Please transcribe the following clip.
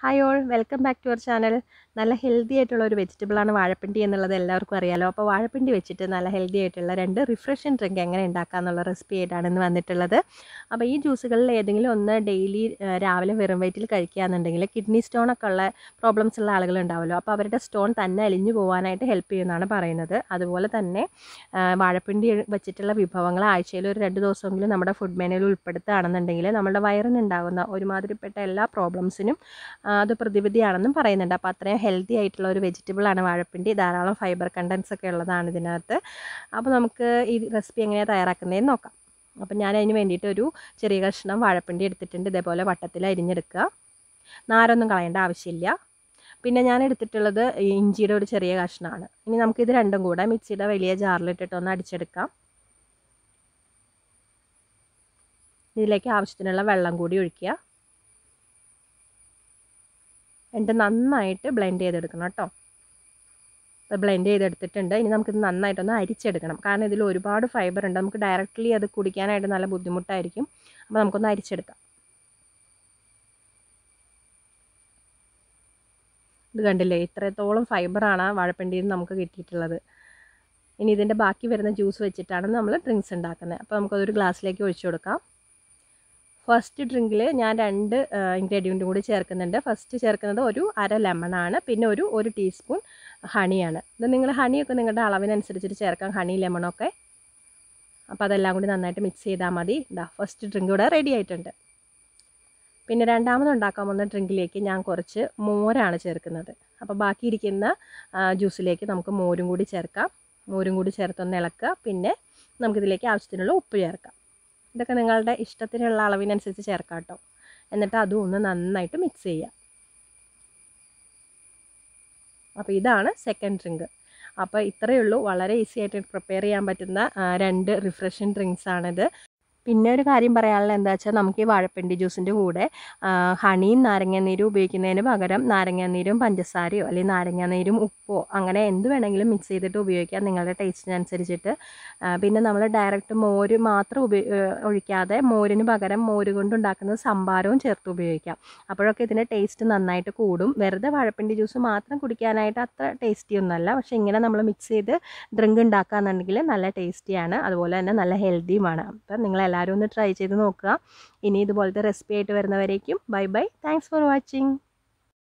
Hi all, welcome back to our channel. നല്ല healthy ആയിട്ടുള്ള ഒരു വെജിറ്റബിളാണ് വാഴപ്പിണ്ടി എന്നുള്ളത് എല്ലാവർക്കും അറിയാലോ. അപ്പോൾ വാഴപ്പിണ്ടി വെച്ചിട്ട് നല്ല ഹെൽത്തി ആയിട്ടുള്ള 2 റിഫ്രഷിംഗ് ഡ്രിങ്ക് എങ്ങനെ ഉണ്ടാക്കുക എന്നുള്ള റെസിപ്പി ആയിട്ടാണ് ഇന്ന് വന്നിട്ടുള്ളത്. അപ്പോൾ ഈ ജ്യൂസുകളിൽ ഏതെങ്കിലും ഒന്ന് ഡെയിലി രാവിലെ വെറും വയറ്റിൽ കഴിക്കുകയെന്നുണ്ടെങ്കിൽ കിഡ്നി സ്റ്റോണൊക്കെ ഉള്ള പ്രോബ്ലംസ് ഉള്ള ആളുകളുണ്ടാവുമല്ലോ. അപ്പോൾ അവരുടെ സ്റ്റോൺ തന്നെ അലിഞ്ഞു പോകാനായിട്ട് ഹെൽപ്പ് ചെയ്യുമെന്നാണ് പറയുന്നത്. അതുപോലെ തന്നെ വാഴപ്പിണ്ടി വെച്ചിട്ടുള്ള വിഭവങ്ങൾ ആഴ്ചയിൽ ഒരു 2 ദിവസമെങ്കിലും നമ്മുടെ ഫുഡ് മെനുവിൽ ഉൾപ്പെടുത്തുകയാണെന്നുണ്ടെങ്കിൽ നമ്മുടെ വയറിനുണ്ടാകുന്ന ഒരുമാതിരിപ്പെട്ട എല്ലാ പ്രോബ്ലംസിനും അത് പ്രതിവിധിയാണെന്നും പറയുന്നുണ്ട്. അപ്പോൾ അത്രയും ഹെൽത്തി ആയിട്ടുള്ള ഒരു വെജിറ്റബിളാണ് വാഴപ്പിണ്ടി. ധാരാളം ഫൈബർ കണ്ടൻസ് ഒക്കെ ഉള്ളതാണ് ഇതിനകത്ത്. അപ്പോൾ നമുക്ക് ഈ റെസിപ്പി എങ്ങനെയാണ് തയ്യാറാക്കുന്നതെന്ന് നോക്കാം. അപ്പോൾ ഞാൻ അതിന് വേണ്ടിയിട്ട് ഒരു ചെറിയ കഷ്ണം വാഴപ്പിണ്ടി എടുത്തിട്ടുണ്ട്. ഇതേപോലെ വട്ടത്തിൽ അരിഞ്ഞെടുക്കുക. നാരൊന്നും കളയേണ്ട ആവശ്യമില്ല. പിന്നെ ഞാൻ എടുത്തിട്ടുള്ളത് ഇഞ്ചിയുടെ ഒരു ചെറിയ കഷ്ണമാണ്. ഇനി നമുക്കിത് രണ്ടും കൂടെ മിക്സിയുടെ വലിയ ജാറിലിട്ടിട്ട് ഒന്ന് അടിച്ചെടുക്കാം. ഇതിലേക്ക് ആവശ്യത്തിനുള്ള വെള്ളം കൂടി ഒഴിക്കുക. എന്നിട്ട് നന്നായിട്ട് ബ്ലെൻഡ് ചെയ്തെടുക്കണം കേട്ടോ. അപ്പോൾ ബ്ലെൻഡ് ചെയ്തെടുത്തിട്ടുണ്ട്. ഇനി നമുക്കിത് നന്നായിട്ടൊന്ന് അരിച്ചെടുക്കണം. കാരണം ഇതിൽ ഒരുപാട് ഫൈബർ ഉണ്ട്. നമുക്ക് ഡയറക്റ്റ്ലി അത് കുടിക്കാനായിട്ട് നല്ല ബുദ്ധിമുട്ടായിരിക്കും. അപ്പോൾ നമുക്കൊന്ന് അരിച്ചെടുക്കാം. ഇത് കണ്ടില്ലേ, ഇത്രത്തോളം ഫൈബറാണ് വാഴപ്പിണ്ടിയിൽ നിന്ന് നമുക്ക് കിട്ടിയിട്ടുള്ളത്. ഇനി ഇതിൻ്റെ ബാക്കി വരുന്ന ജ്യൂസ് വെച്ചിട്ടാണ് നമ്മൾ ഡ്രിങ്ക്സ് ഉണ്ടാക്കുന്നത്. അപ്പോൾ നമുക്കതൊരു ഗ്ലാസ്സിലേക്ക് ഒഴിച്ചു കൊടുക്കാം. ഫസ്റ്റ് ഡ്രിങ്കിൽ ഞാൻ 2 ഇൻഗ്രീഡിയൻറ്റും കൂടി ചേർക്കുന്നുണ്ട്. ഫസ്റ്റ് ചേർക്കുന്നത് ഒരു അര ലെമണാണ്. പിന്നെ ഒരു ടീസ്പൂൺ ഹണിയാണ്. ഇത് നിങ്ങൾ ഹണിയൊക്കെ നിങ്ങളുടെ അളവിനനുസരിച്ചിട്ട് ചേർക്കാം, ഹണി ലെമണൊക്കെ. അപ്പോൾ അതെല്ലാം കൂടി നന്നായിട്ട് മിക്സ് ചെയ്താൽ മതി. ഇതാ ഫസ്റ്റ് ഡ്രിങ്ക് ഇവിടെ റെഡി ആയിട്ടുണ്ട്. പിന്നെ രണ്ടാമത് ഉണ്ടാക്കാൻ പോകുന്ന ഡ്രിങ്കിലേക്ക് ഞാൻ കുറച്ച് മോരാണ് ചേർക്കുന്നത്. അപ്പോൾ ബാക്കിയിരിക്കുന്ന ജ്യൂസിലേക്ക് നമുക്ക് മോരും കൂടി ചേർക്കാം. മോരും കൂടി ചേർത്തൊന്ന് ഇളക്കുക. പിന്നെ നമുക്കിതിലേക്ക് ആവശ്യത്തിനുള്ള ഉപ്പ് ചേർക്കാം. ഇതൊക്കെ നിങ്ങളുടെ ഇഷ്ടത്തിനുള്ള അളവിനനുസരിച്ച് ചേർക്കാം കേട്ടോ. എന്നിട്ട് അതും ഒന്ന് നന്നായിട്ട് മിക്സ് ചെയ്യുക. അപ്പോൾ ഇതാണ് സെക്കൻഡ് ഡ്രിങ്ക്. അപ്പോൾ ഇത്രയേ ഉള്ളൂ. വളരെ ഈസി ആയിട്ട് പ്രിപ്പയർ ചെയ്യാൻ പറ്റുന്ന 2 റിഫ്രഷിംഗ് ഡ്രിങ്ക്സ് ആണിത്. പിന്നെ ഒരു കാര്യം പറയാനുള്ളത് എന്താ വെച്ചാൽ, നമുക്ക് ഈ വാഴപ്പിണ്ടി ജ്യൂസിൻ്റെ കൂടെ ഹണിയും നാരങ്ങാനീരും ഉപയോഗിക്കുന്നതിന് പകരം നാരങ്ങാനീരും പഞ്ചസാരയോ അല്ലെങ്കിൽ നാരങ്ങാനീരും ഉപ്പോ അങ്ങനെ എന്ത് വേണമെങ്കിലും മിക്സ് ചെയ്തിട്ട് ഉപയോഗിക്കാം, നിങ്ങളുടെ ടേസ്റ്റിനനുസരിച്ചിട്ട്. പിന്നെ നമ്മൾ ഡയറക്റ്റ് മോര് മാത്രം ഒഴിക്കാതെ മോരിന് പകരം മോര് കൊണ്ടുണ്ടാക്കുന്ന സമ്പാരവും ചേർത്ത് ഉപയോഗിക്കാം. അപ്പോഴൊക്കെ ഇതിൻ്റെ ടേസ്റ്റ് നന്നായിട്ട് കൂടും. വെറുതെ വാഴപ്പിണ്ടി ജ്യൂസ് മാത്രം കുടിക്കാനായിട്ട് അത്ര ടേസ്റ്റി ഒന്നുമല്ല. പക്ഷേ ഇങ്ങനെ നമ്മൾ മിക്സ് ചെയ്ത് ഡ്രിങ്ക് ഉണ്ടാക്കുകയെന്നുണ്ടെങ്കിൽ നല്ല ടേസ്റ്റിയാണ്, അതുപോലെ തന്നെ നല്ല ഹെൽത്തിയുമാണ്. അപ്പം നിങ്ങളെല്ലാവരും ഒന്ന് ട്രൈ ചെയ്ത് നോക്കുക. ഇനി ഇതുപോലത്തെ റെസിപ്പി ആയിട്ട് വരുന്നവരേക്കും bye bye. Thanks for watching.